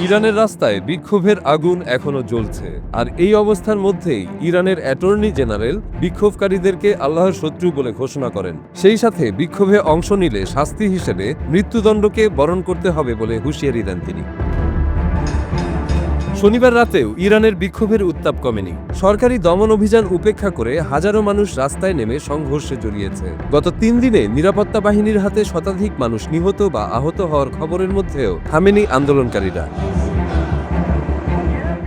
ইরানের রাস্তায় বিক্ষোভের আগুন এখনো জ্বলছে, আর এই অবস্থার মধ্যেই ইরানের অ্যাটর্নি জেনারেল বিক্ষোভকারীদেরকে আল্লাহর শত্রু বলে ঘোষণা করেন। সেই সাথে বিক্ষোভে অংশ নিলে শাস্তি হিসেবে মৃত্যুদণ্ডকে বরণ করতে হবে বলে হুঁশিয়ারি দেন তিনি। শনিবার রাতেও ইরানের বিক্ষোভের উত্তাপ কমেনি। সরকারি দমন অভিযান উপেক্ষা করে হাজারো মানুষ রাস্তায় নেমে সংঘর্ষে জড়িয়েছে। গত 3 দিনে নিরাপত্তা বাহিনীর হাতে শতাধিক মানুষ নিহত বা আহত হওয়ার খবরের মধ্যেও থামেনি আন্দোলনকারীরা।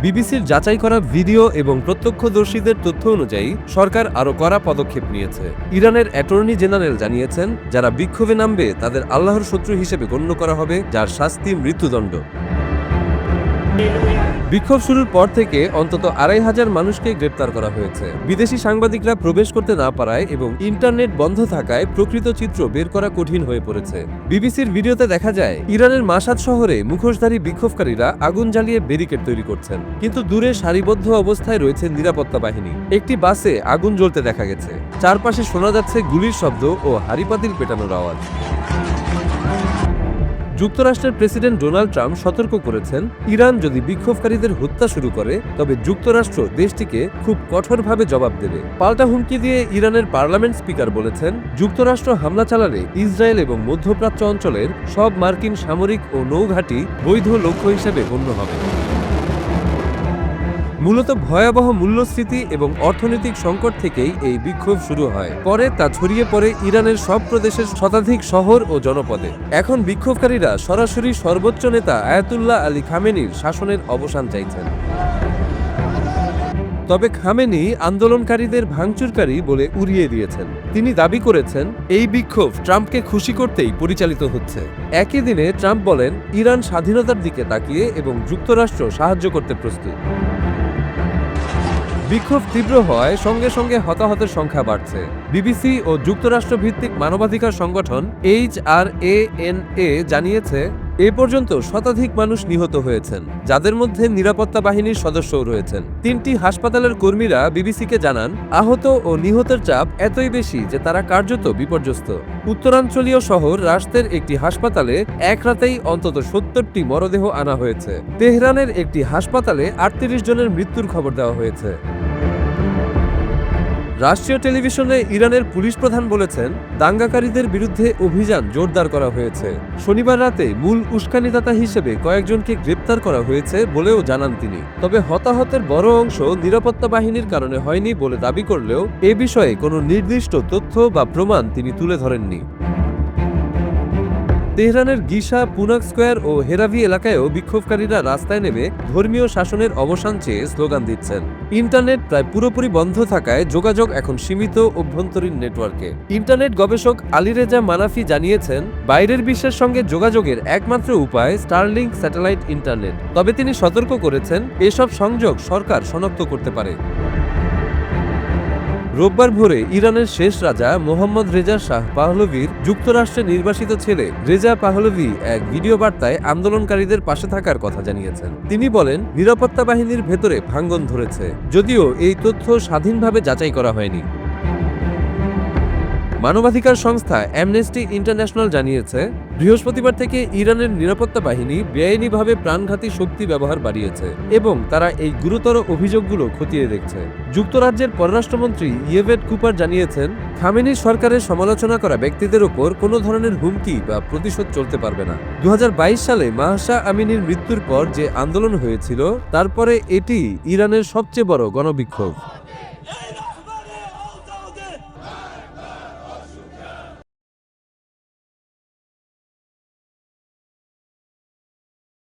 বিবিসির যাচাই করা ভিডিও এবং প্রত্যক্ষদর্শীদের তথ্য অনুযায়ী সরকার আরও কড়া পদক্ষেপ নিয়েছে। ইরানের অ্যাটর্নি জেনারেল জানিয়েছেন, যারা বিক্ষোভে নামবে তাদের আল্লাহর শত্রু হিসেবে গণ্য করা হবে, যার শাস্তি মৃত্যুদণ্ড। বিক্ষোভ শুরুর পর থেকে অন্তত 2500 মানুষকে গ্রেপ্তার করা হয়েছে। বিদেশি সাংবাদিকরা প্রবেশ করতে না পারায় এবং ইন্টারনেট বন্ধ থাকায় প্রকৃত চিত্র বের করা কঠিন হয়ে পড়েছে। বিবিসির ভিডিওতে দেখা যায়, ইরানের মাসাদ শহরে মুখোশধারী বিক্ষোভকারীরা আগুন জ্বালিয়ে ব্যারিকেড তৈরি করছেন, কিন্তু দূরে সারিবদ্ধ অবস্থায় রয়েছে নিরাপত্তা বাহিনী। একটি বাসে আগুন জ্বলতে দেখা গেছে। চারপাশে শোনা যাচ্ছে গুলির শব্দ ও হাড়িপাতিল পেটানোর আওয়াজ। যুক্তরাষ্ট্রের প্রেসিডেন্ট ডোনাল্ড ট্রাম্প সতর্ক করেছেন, ইরান যদি বিক্ষোভকারীদের হত্যা শুরু করে তবে যুক্তরাষ্ট্র দেশটিকে খুব কঠোরভাবে জবাব দেবে। পাল্টা হুমকি দিয়ে ইরানের পার্লামেন্ট স্পিকার বলেছেন, যুক্তরাষ্ট্র হামলা চালালে ইসরায়েল এবং মধ্যপ্রাচ্য অঞ্চলের সব মার্কিন সামরিক ও নৌঘাঁটি বৈধ লক্ষ্য হিসেবে গণ্য হবে। মূলত ভয়াবহ মূল্যস্ফীতি এবং অর্থনৈতিক সংকট থেকেই এই বিক্ষোভ শুরু হয়। পরে তা ছড়িয়ে পড়ে ইরানের সব প্রদেশের শতাধিক শহর ও জনপদে। এখন বিক্ষোভকারীরা সরাসরি সর্বোচ্চ নেতা আয়াতুল্লাহ আলী খামেনির শাসনের অবসান চাইছেন। তবে খামেনি আন্দোলনকারীদের ভাঙচুরকারী বলে উড়িয়ে দিয়েছেন। তিনি দাবি করেছেন, এই বিক্ষোভ ট্রাম্পকে খুশি করতেই পরিচালিত হচ্ছে। একই দিনে ট্রাম্প বলেন, ইরান স্বাধীনতার দিকে তাকিয়ে এবং যুক্তরাষ্ট্র সাহায্য করতে প্রস্তুত। বিক্ষোভ তীব্র হওয়ায় সঙ্গে সঙ্গে হতাহতের সংখ্যা বাড়ছে। বিবিসি ও যুক্তরাষ্ট্র ভিত্তিক মানবাধিকার সংগঠন HRANA জানিয়েছে, এ পর্যন্ত শতাধিক মানুষ নিহত হয়েছেন, যাদের মধ্যে নিরাপত্তা বাহিনীর সদস্যও রয়েছেন। 3টি হাসপাতালের কর্মীরা বিবিসিকে জানান, আহত ও নিহতের চাপ এতই বেশি যে তারা কার্যত বিপর্যস্ত। উত্তরাঞ্চলীয় শহর রাশতের একটি হাসপাতালে এক রাতেই অন্তত 70টি মরদেহ আনা হয়েছে। তেহরানের একটি হাসপাতালে 38 জনের মৃত্যুর খবর দেওয়া হয়েছে। রাষ্ট্রীয় টেলিভিশনে ইরানের পুলিশ প্রধান বলেছেন, দাঙ্গাকারীদের বিরুদ্ধে অভিযান জোরদার করা হয়েছে। শনিবার রাতে মূল উস্কানিদাতা হিসেবে কয়েকজনকে গ্রেপ্তার করা হয়েছে বলেও জানান তিনি। তবে হতাহতের বড় অংশ নিরাপত্তা বাহিনীর কারণে হয়নি বলে দাবি করলেও এ বিষয়ে কোনো নির্দিষ্ট তথ্য বা প্রমাণ তিনি তুলে ধরেননি। তেহরানের গিসা, পুনাক স্কোয়ার ও হেরাভি এলাকায়ও বিক্ষোভকারীরা রাস্তায় নেমে ধর্মীয় শাসনের অবসান চেয়ে স্লোগান দিচ্ছেন। ইন্টারনেট প্রায় পুরোপুরি বন্ধ থাকায় যোগাযোগ এখন সীমিত অভ্যন্তরীণ নেটওয়ার্কে। ইন্টারনেট গবেষক আলীরেজা মানাফি জানিয়েছেন, বাইরের বিশ্বের সঙ্গে যোগাযোগের একমাত্র উপায় স্টারলিংক স্যাটেলাইট ইন্টারনেট। তবে তিনি সতর্ক করেছেন, এসব সংযোগ সরকার শনাক্ত করতে পারে। রোববার ভোরে ইরানের শেষ রাজা মোহাম্মদ রেজা শাহ পাহলভির যুক্তরাষ্ট্রে নির্বাসিত ছেলে রেজা পাহলভি এক ভিডিও বার্তায় আন্দোলনকারীদের পাশে থাকার কথা জানিয়েছেন। তিনি বলেন, নিরাপত্তা বাহিনীর ভেতরে ভাঙন ধরেছে, যদিও এই তথ্য স্বাধীনভাবে যাচাই করা হয়নি। মানবাধিকার সংস্থা অ্যামনেস্টি ইন্টারন্যাশনাল জানিয়েছে, বৃহস্পতিবার থেকে ইরানের নিরাপত্তা বাহিনী বেআইনিভাবে প্রাণঘাতী শক্তি ব্যবহার বাড়িয়েছে এবং তারা এই গুরুতর অভিযোগগুলো খতিয়ে দেখছে। যুক্তরাজ্যের পররাষ্ট্রমন্ত্রী ইয়েভেট কুপার জানিয়েছেন, খামেনি সরকারের সমালোচনা করা ব্যক্তিদের ওপর কোনো ধরনের হুমকি বা প্রতিশোধ চলতে পারবে না। 2022 সালে মাহসা আমিনির মৃত্যুর পর যে আন্দোলন হয়েছিল, তারপরে এটি ইরানের সবচেয়ে বড় গণবিক্ষোভ।